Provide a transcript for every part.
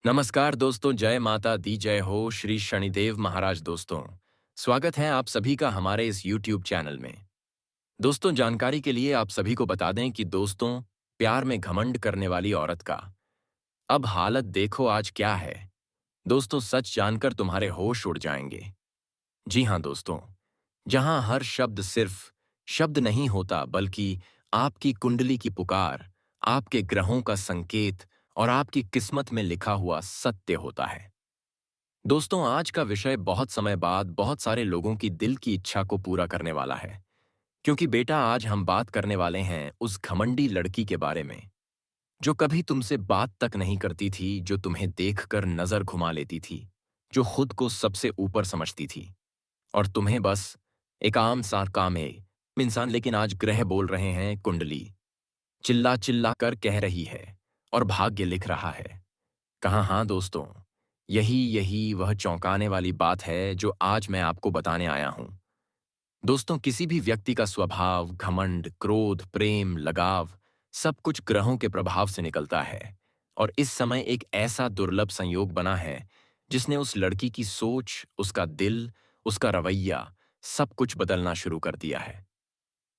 नमस्कार दोस्तों, जय माता दी जय हो श्री शनिदेव महाराज। दोस्तों, स्वागत है आप सभी का हमारे इस YouTube चैनल में। दोस्तों, जानकारी के लिए आप सभी को बता दें कि दोस्तों, प्यार में घमंड करने वाली औरत का अब हालत देखो आज क्या है। दोस्तों, सच जानकर तुम्हारे होश उड़ जाएंगे। जी हाँ दोस्तों, जहां हर शब्द सिर्फ शब्द नहीं होता बल्कि आपकी कुंडली की पुकार, आपके ग्रहों का संकेत और आपकी किस्मत में लिखा हुआ सत्य होता है। दोस्तों, आज का विषय बहुत समय बाद बहुत सारे लोगों की दिल की इच्छा को पूरा करने वाला है। क्योंकि बेटा, आज हम बात करने वाले हैं उस घमंडी लड़की के बारे में जो कभी तुमसे बात तक नहीं करती थी, जो तुम्हें देखकर नजर घुमा लेती थी, जो खुद को सबसे ऊपर समझती थी और तुम्हें बस एक आम सा कामे इंसान। लेकिन आज ग्रह बोल रहे हैं, कुंडली चिल्ला चिल्ला कर कह रही है और भाग्य लिख रहा है। कहाँ? हाँ दोस्तों, यही यही वह चौंकाने वाली बात है जो आज मैं आपको बताने आया हूं। दोस्तों, किसी भी व्यक्ति का स्वभाव, घमंड, क्रोध, प्रेम, लगाव सब कुछ ग्रहों के प्रभाव से निकलता है। और इस समय एक ऐसा दुर्लभ संयोग बना है जिसने उस लड़की की सोच, उसका दिल, उसका रवैया सब कुछ बदलना शुरू कर दिया है।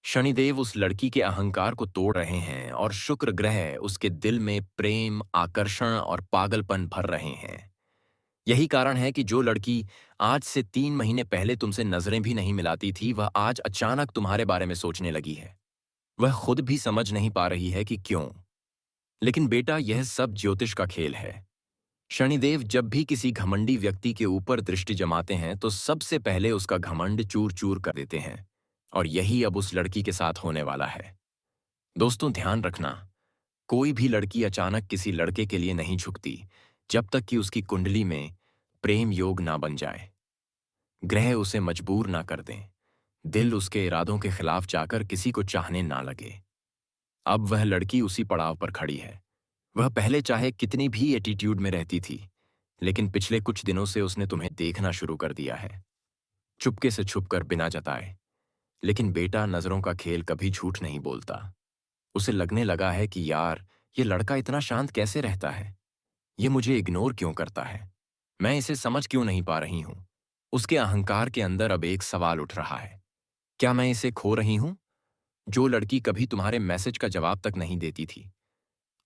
शनिदेव उस लड़की के अहंकार को तोड़ रहे हैं और शुक्र ग्रह उसके दिल में प्रेम, आकर्षण और पागलपन भर रहे हैं। यही कारण है कि जो लड़की आज से 3 महीने पहले तुमसे नजरें भी नहीं मिलाती थी, वह आज अचानक तुम्हारे बारे में सोचने लगी है। वह खुद भी समझ नहीं पा रही है कि क्यों। लेकिन बेटा, यह सब ज्योतिष का खेल है। शनिदेव जब भी किसी घमंडी व्यक्ति के ऊपर दृष्टि जमाते हैं तो सबसे पहले उसका घमंड चूर चूर कर देते हैं। और यही अब उस लड़की के साथ होने वाला है। दोस्तों, ध्यान रखना, कोई भी लड़की अचानक किसी लड़के के लिए नहीं झुकती जब तक कि उसकी कुंडली में प्रेम योग ना बन जाए, ग्रह उसे मजबूर ना कर दें, दिल उसके इरादों के खिलाफ जाकर किसी को चाहने ना लगे। अब वह लड़की उसी पड़ाव पर खड़ी है। वह पहले चाहे कितनी भी एटीट्यूड में रहती थी, लेकिन पिछले कुछ दिनों से उसने तुम्हें देखना शुरू कर दिया है, चुपके से छुपकर, बिना जताए। लेकिन बेटा, नजरों का खेल कभी झूठ नहीं बोलता। उसे लगने लगा है कि यार, ये लड़का इतना शांत कैसे रहता है, ये मुझे इग्नोर क्यों करता है, मैं इसे समझ क्यों नहीं पा रही हूं। उसके अहंकार के अंदर अब एक सवाल उठ रहा है, क्या मैं इसे खो रही हूं? जो लड़की कभी तुम्हारे मैसेज का जवाब तक नहीं देती थी,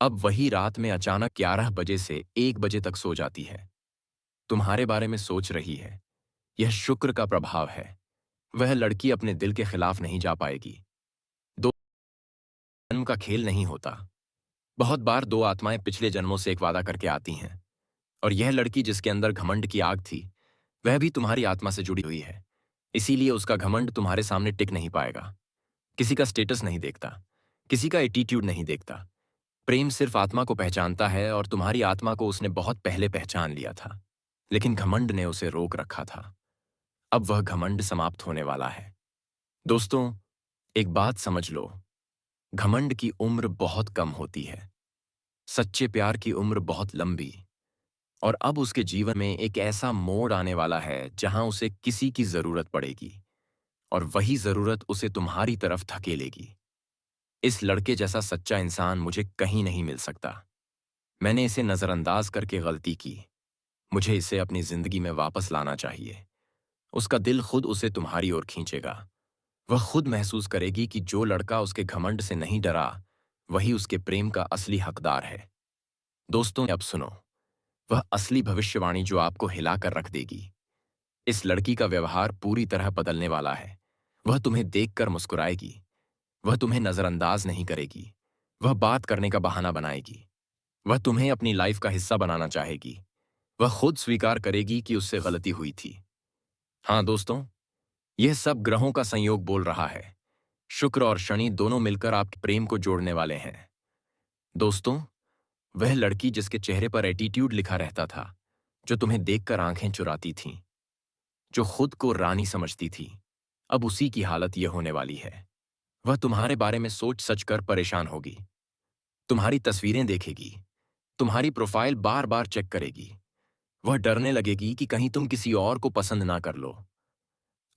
अब वही रात में अचानक 11 बजे से 1 बजे तक सो जाती है, तुम्हारे बारे में सोच रही है। यह शुक्र का प्रभाव है। वह लड़की अपने दिल के खिलाफ नहीं जा पाएगी। दो जन्म का खेल नहीं होता। बहुत बार दो आत्माएं पिछले जन्मों से एक वादा करके आती हैं, और यह लड़की जिसके अंदर घमंड की आग थी, वह भी तुम्हारी आत्मा से जुड़ी हुई है। इसीलिए उसका घमंड तुम्हारे सामने टिक नहीं पाएगा। किसी का स्टेटस नहीं देखता, किसी का एटीट्यूड नहीं देखता। प्रेम सिर्फ आत्मा को पहचानता है और तुम्हारी आत्मा को उसने बहुत पहले पहचान लिया था, लेकिन घमंड ने उसे रोक रखा था। अब वह घमंड समाप्त होने वाला है। दोस्तों, एक बात समझ लो, घमंड की उम्र बहुत कम होती है, सच्चे प्यार की उम्र बहुत लंबी। और अब उसके जीवन में एक ऐसा मोड़ आने वाला है जहां उसे किसी की जरूरत पड़ेगी, और वही जरूरत उसे तुम्हारी तरफ धकेलेगी। इस लड़के जैसा सच्चा इंसान मुझे कहीं नहीं मिल सकता। मैंने इसे नजरअंदाज करके गलती की। मुझे इसे अपनी जिंदगी में वापस लाना चाहिए। उसका दिल खुद उसे तुम्हारी ओर खींचेगा। वह खुद महसूस करेगी कि जो लड़का उसके घमंड से नहीं डरा, वही उसके प्रेम का असली हकदार है। दोस्तों, अब सुनो, वह असली भविष्यवाणी जो आपको हिलाकर रख देगी। इस लड़की का व्यवहार पूरी तरह बदलने वाला है। वह तुम्हें देखकर मुस्कुराएगी, वह तुम्हें नजरअंदाज नहीं करेगी, वह बात करने का बहाना बनाएगी, वह तुम्हें अपनी लाइफ का हिस्सा बनाना चाहेगी, वह खुद स्वीकार करेगी कि उससे गलती हुई थी। हाँ दोस्तों, यह सब ग्रहों का संयोग बोल रहा है। शुक्र और शनि दोनों मिलकर आपके प्रेम को जोड़ने वाले हैं। दोस्तों, वह लड़की जिसके चेहरे पर एटीट्यूड लिखा रहता था, जो तुम्हें देखकर आंखें चुराती थीं, जो खुद को रानी समझती थी, अब उसी की हालत यह होने वाली है। वह तुम्हारे बारे में सोच सच कर परेशान होगी, तुम्हारी तस्वीरें देखेगी, तुम्हारी प्रोफाइल बार बार चेक करेगी। वह डरने लगेगी कि कहीं तुम किसी और को पसंद ना कर लो।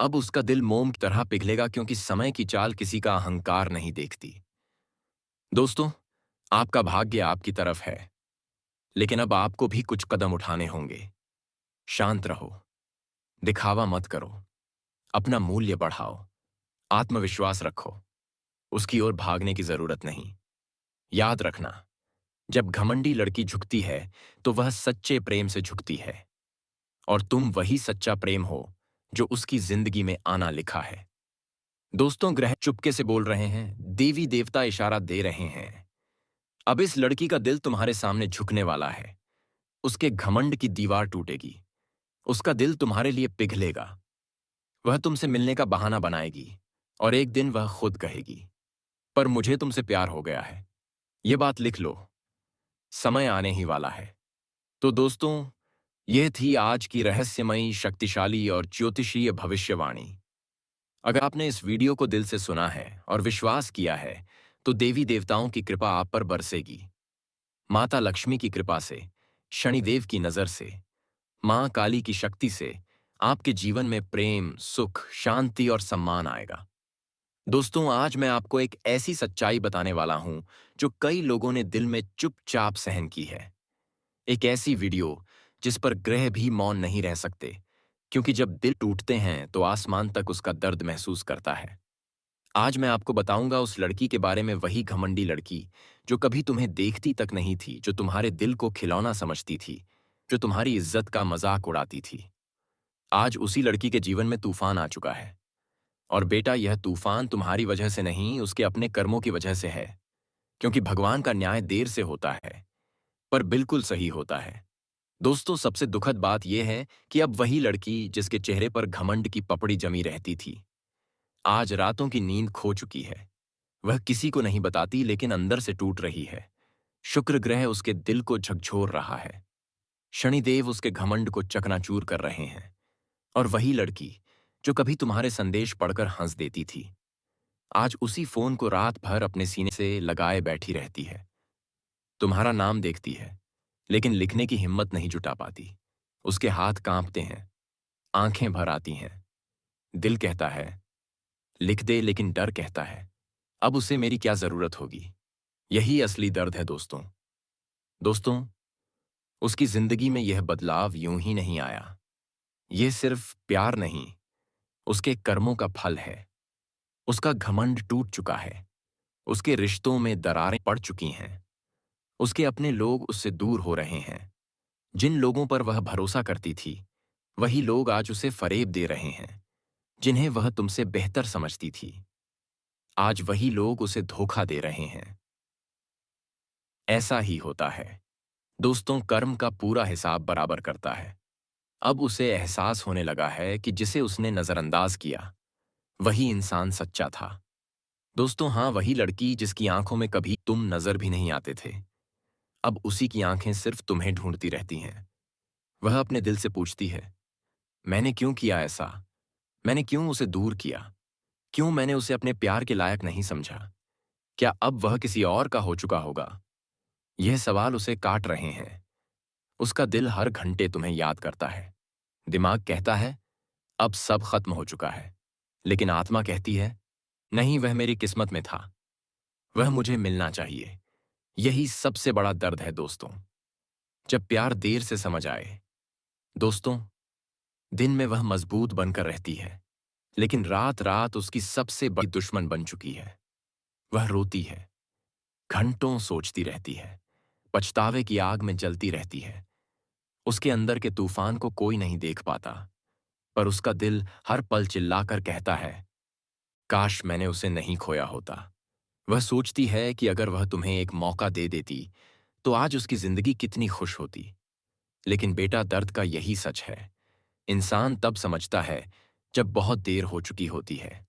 अब उसका दिल मोम की तरह पिघलेगा, क्योंकि समय की चाल किसी का अहंकार नहीं देखती। दोस्तों, आपका भाग्य आपकी तरफ है। लेकिन अब आपको भी कुछ कदम उठाने होंगे। शांत रहो, दिखावा मत करो, अपना मूल्य बढ़ाओ, आत्मविश्वास रखो। उसकी ओर भागने की जरूरत नहीं। याद रखना, जब घमंडी लड़की झुकती है तो वह सच्चे प्रेम से झुकती है, और तुम वही सच्चा प्रेम हो जो उसकी जिंदगी में आना लिखा है। दोस्तों, ग्रह चुपके से बोल रहे हैं, देवी देवता इशारा दे रहे हैं। अब इस लड़की का दिल तुम्हारे सामने झुकने वाला है। उसके घमंड की दीवार टूटेगी। उसका दिल तुम्हारे लिए पिघलेगा। वह तुमसे मिलने का बहाना बनाएगी, और एक दिन वह खुद कहेगी, पर मुझे तुमसे प्यार हो गया है। ये बात लिख लो, समय आने ही वाला है। तो दोस्तों, यह थी आज की रहस्यमयी, शक्तिशाली और ज्योतिषीय भविष्यवाणी। अगर आपने इस वीडियो को दिल से सुना है और विश्वास किया है, तो देवी देवताओं की कृपा आप पर बरसेगी। माता लक्ष्मी की कृपा से, शनिदेव की नजर से, मां काली की शक्ति से आपके जीवन में प्रेम, सुख, शांति और सम्मान आएगा। दोस्तों, आज मैं आपको एक ऐसी सच्चाई बताने वाला हूं जो कई लोगों ने दिल में चुपचाप सहन की है। एक ऐसी वीडियो जिस पर ग्रह भी मौन नहीं रह सकते, क्योंकि जब दिल टूटते हैं तो आसमान तक उसका दर्द महसूस करता है। आज मैं आपको बताऊंगा उस लड़की के बारे में, वही घमंडी लड़की जो कभी तुम्हें देखती तक नहीं थी, जो तुम्हारे दिल को खिलौना समझती थी, जो तुम्हारी इज्जत का मजाक उड़ाती थी। आज उसी लड़की के जीवन में तूफान आ चुका है। और बेटा, यह तूफान तुम्हारी वजह से नहीं, उसके अपने कर्मों की वजह से है। क्योंकि भगवान का न्याय देर से होता है, पर बिल्कुल सही होता है। दोस्तों, सबसे दुखद बात यह है कि अब वही लड़की जिसके चेहरे पर घमंड की पपड़ी जमी रहती थी, आज रातों की नींद खो चुकी है। वह किसी को नहीं बताती, लेकिन अंदर से टूट रही है। शुक्र ग्रह उसके दिल को झकझोर रहा है। शनिदेव उसके घमंड को चकनाचूर कर रहे हैं। और वही लड़की जो कभी तुम्हारे संदेश पढ़कर हंस देती थी, आज उसी फोन को रात भर अपने सीने से लगाए बैठी रहती है। तुम्हारा नाम देखती है, लेकिन लिखने की हिम्मत नहीं जुटा पाती। उसके हाथ कांपते हैं, आंखें भर आती हैं। दिल कहता है लिख दे, लेकिन डर कहता है अब उसे मेरी क्या जरूरत होगी। यही असली दर्द है दोस्तों। दोस्तों, उसकी जिंदगी में यह बदलाव यूं ही नहीं आया। यह सिर्फ प्यार नहीं, उसके कर्मों का फल है। उसका घमंड टूट चुका है। उसके रिश्तों में दरारें पड़ चुकी हैं। उसके अपने लोग उससे दूर हो रहे हैं। जिन लोगों पर वह भरोसा करती थी, वही लोग आज उसे फरेब दे रहे हैं। जिन्हें वह तुमसे बेहतर समझती थी, आज वही लोग उसे धोखा दे रहे हैं। ऐसा ही होता है दोस्तों, कर्म का पूरा हिसाब बराबर करता है। अब उसे एहसास होने लगा है कि जिसे उसने नजरअंदाज किया, वही इंसान सच्चा था। दोस्तों, हाँ, वही लड़की जिसकी आंखों में कभी तुम नजर भी नहीं आते थे, अब उसी की आंखें सिर्फ तुम्हें ढूंढती रहती हैं। वह अपने दिल से पूछती है, मैंने क्यों किया ऐसा? मैंने क्यों उसे दूर किया? क्यों मैंने उसे अपने प्यार के लायक नहीं समझा? क्या अब वह किसी और का हो चुका होगा? यह सवाल उसे काट रहे हैं। उसका दिल हर घंटे तुम्हें याद करता है। दिमाग कहता है अब सब खत्म हो चुका है, लेकिन आत्मा कहती है नहीं, वह मेरी किस्मत में था, वह मुझे मिलना चाहिए। यही सबसे बड़ा दर्द है दोस्तों, जब प्यार देर से समझ आए। दोस्तों, दिन में वह मजबूत बनकर रहती है, लेकिन रात रात उसकी सबसे बड़ी दुश्मन बन चुकी है। वह रोती है, घंटों सोचती रहती है, पछतावे की आग में जलती रहती है। उसके अंदर के तूफान को कोई नहीं देख पाता, पर उसका दिल हर पल चिल्लाकर कहता है काश मैंने उसे नहीं खोया होता। वह सोचती है कि अगर वह तुम्हें एक मौका दे देती तो आज उसकी जिंदगी कितनी खुश होती। लेकिन बेटा, दर्द का यही सच है, इंसान तब समझता है जब बहुत देर हो चुकी होती है।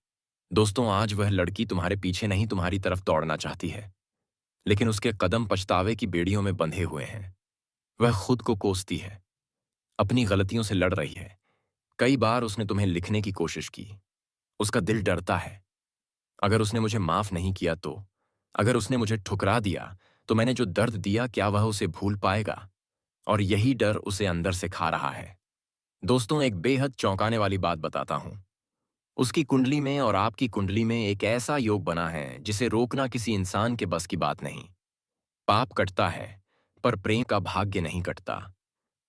दोस्तों, आज वह लड़की तुम्हारे पीछे नहीं, तुम्हारी तरफ दौड़ना चाहती है, लेकिन उसके कदम पछतावे की बेड़ियों में बंधे हुए हैं। वह खुद को कोसती है, अपनी गलतियों से लड़ रही है। कई बार उसने तुम्हें लिखने की कोशिश की। उसका दिल डरता है, अगर उसने मुझे माफ नहीं किया तो, अगर उसने मुझे ठुकरा दिया तो मैंने जो दर्द दिया, क्या वह उसे भूल पाएगा? और यही डर उसे अंदर से खा रहा है। दोस्तों, एक बेहद चौंकाने वाली बात बताता हूं। उसकी कुंडली में और आपकी कुंडली में एक ऐसा योग बना है जिसे रोकना किसी इंसान के बस की बात नहीं। पाप कटता है, पर प्रेम का भाग्य नहीं कटता।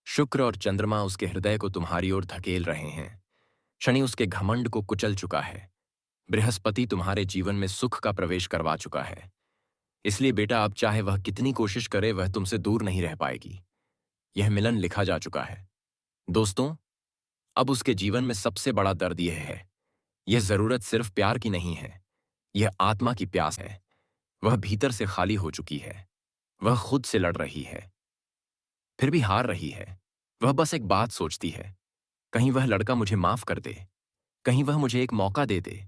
शुक्र और चंद्रमा उसके हृदय को तुम्हारी ओर धकेल रहे हैं। शनि उसके घमंड को कुचल चुका है। बृहस्पति तुम्हारे जीवन में सुख का प्रवेश करवा चुका है। इसलिए बेटा, अब चाहे वह कितनी कोशिश करे, वह तुमसे दूर नहीं रह पाएगी। यह मिलन लिखा जा चुका है। दोस्तों, अब उसके जीवन में सबसे बड़ा दर्द यह है, यह जरूरत सिर्फ प्यार की नहीं है, यह आत्मा की प्यास है। वह भीतर से खाली हो चुकी है। वह खुद से लड़ रही है, फिर भी हार रही है। वह बस एक बात सोचती है, कहीं वह लड़का मुझे माफ कर दे, कहीं वह मुझे एक मौका दे दे,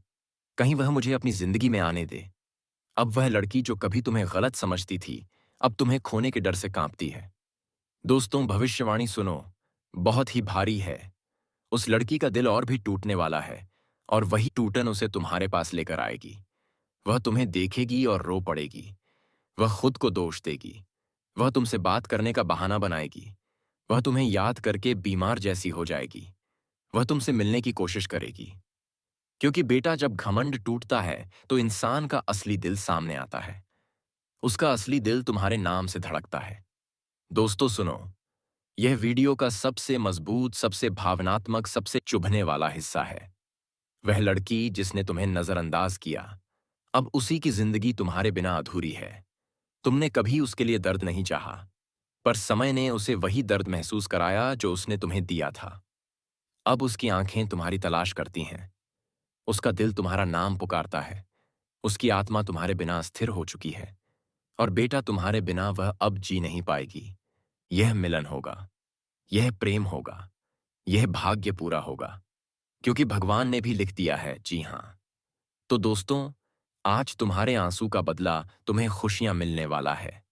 कहीं वह मुझे अपनी जिंदगी में आने दे। अब वह लड़की जो कभी तुम्हें गलत समझती थी, अब तुम्हें खोने के डर से कांपती है। दोस्तों, भविष्यवाणी सुनो, बहुत ही भारी है। उस लड़की का दिल और भी टूटने वाला है, और वही टूटन उसे तुम्हारे पास लेकर आएगी। वह तुम्हें देखेगी और रो पड़ेगी। वह खुद को दोष देगी। वह तुमसे बात करने का बहाना बनाएगी। वह तुम्हें याद करके बीमार जैसी हो जाएगी। वह तुमसे मिलने की कोशिश करेगी। क्योंकि बेटा, जब घमंड टूटता है तो इंसान का असली दिल सामने आता है। उसका असली दिल तुम्हारे नाम से धड़कता है। दोस्तों सुनो, यह वीडियो का सबसे मजबूत, सबसे भावनात्मक, सबसे चुभने वाला हिस्सा है। वह लड़की जिसने तुम्हें नजरअंदाज किया, अब उसी की जिंदगी तुम्हारे बिना अधूरी है। तुमने कभी उसके लिए दर्द नहीं चाहा, पर समय ने उसे वही दर्द महसूस कराया जो उसने तुम्हें दिया था। अब उसकी आंखें तुम्हारी तलाश करती हैं। उसका दिल तुम्हारा नाम पुकारता है। उसकी आत्मा तुम्हारे बिना स्थिर हो चुकी है। और बेटा, तुम्हारे बिना वह अब जी नहीं पाएगी। यह मिलन होगा, यह प्रेम होगा, यह भाग्य पूरा होगा, क्योंकि भगवान ने भी लिख दिया है। जी हां। तो दोस्तों, आज तुम्हारे आंसू का बदला तुम्हें खुशियां मिलने वाला है।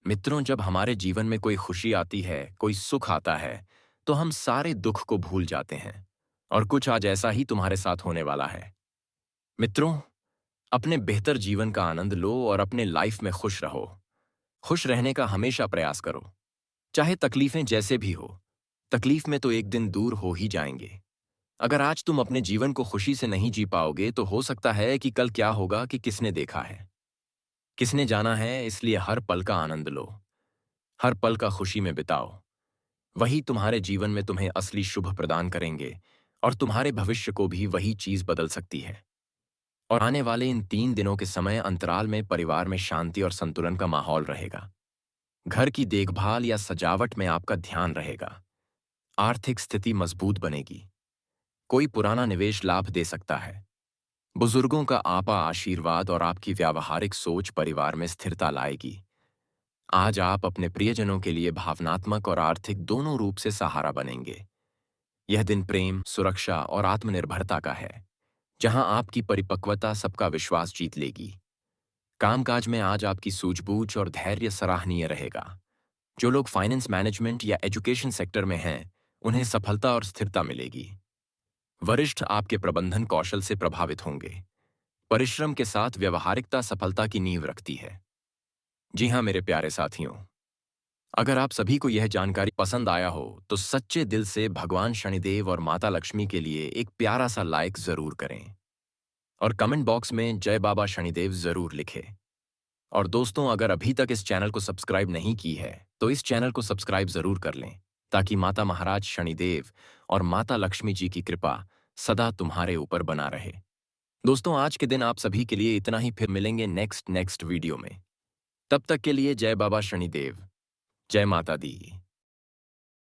मित्रों, जब हमारे जीवन में कोई खुशी आती है, कोई सुख आता है, तो हम सारे दुख को भूल जाते हैं। और कुछ आज ऐसा ही तुम्हारे साथ होने वाला है। मित्रों, अपने बेहतर जीवन का आनंद लो और अपने लाइफ में खुश रहो। खुश रहने का हमेशा प्रयास करो, चाहे तकलीफें जैसे भी हो। तकलीफ में तो एक दिन दूर हो ही जाएंगे। अगर आज तुम अपने जीवन को खुशी से नहीं जी पाओगे, तो हो सकता है कि कल क्या होगा कि किसने देखा है, किसने जाना है। इसलिए हर पल का आनंद लो, हर पल का खुशी में बिताओ। वही तुम्हारे जीवन में तुम्हें असली शुभ प्रदान करेंगे, और तुम्हारे भविष्य को भी वही चीज बदल सकती है। और आने वाले इन 3 दिनों के समय अंतराल में परिवार में शांति और संतुलन का माहौल रहेगा। घर की देखभाल या सजावट में आपका ध्यान रहेगा। आर्थिक स्थिति मजबूत बनेगी। कोई पुराना निवेश लाभ दे सकता है। बुजुर्गों का आपा आशीर्वाद और आपकी व्यावहारिक सोच परिवार में स्थिरता लाएगी। आज आप अपने प्रियजनों के लिए भावनात्मक और आर्थिक दोनों रूप से सहारा बनेंगे। यह दिन प्रेम, सुरक्षा और आत्मनिर्भरता का है, जहां आपकी परिपक्वता सबका विश्वास जीत लेगी। कामकाज में आज आपकी सूझबूझ और धैर्य सराहनीय रहेगा। जो लोग फाइनेंस मैनेजमेंट या एजुकेशन सेक्टर में हैं, उन्हें सफलता और स्थिरता मिलेगी। वरिष्ठ आपके प्रबंधन कौशल से प्रभावित होंगे। परिश्रम के साथ व्यवहारिकता सफलता की नींव रखती है। जी हाँ मेरे प्यारे साथियों, अगर आप सभी को यह जानकारी पसंद आया हो, तो सच्चे दिल से भगवान शनिदेव और माता लक्ष्मी के लिए एक प्यारा सा लाइक जरूर करें। और कमेंट बॉक्स में जय बाबा शनिदेव जरूर लिखें। और दोस्तों, अगर अभी तक इस चैनल को सब्सक्राइब नहीं की है, तो इस चैनल को सब्सक्राइब जरूर कर लें, ताकि माता महाराज शनिदेव और माता लक्ष्मी जी की कृपा सदा तुम्हारे ऊपर बना रहे। दोस्तों, आज के दिन आप सभी के लिए इतना ही। फिर मिलेंगे नेक्स्ट वीडियो में। तब तक के लिए जय बाबा शनिदेव, जय माता दी।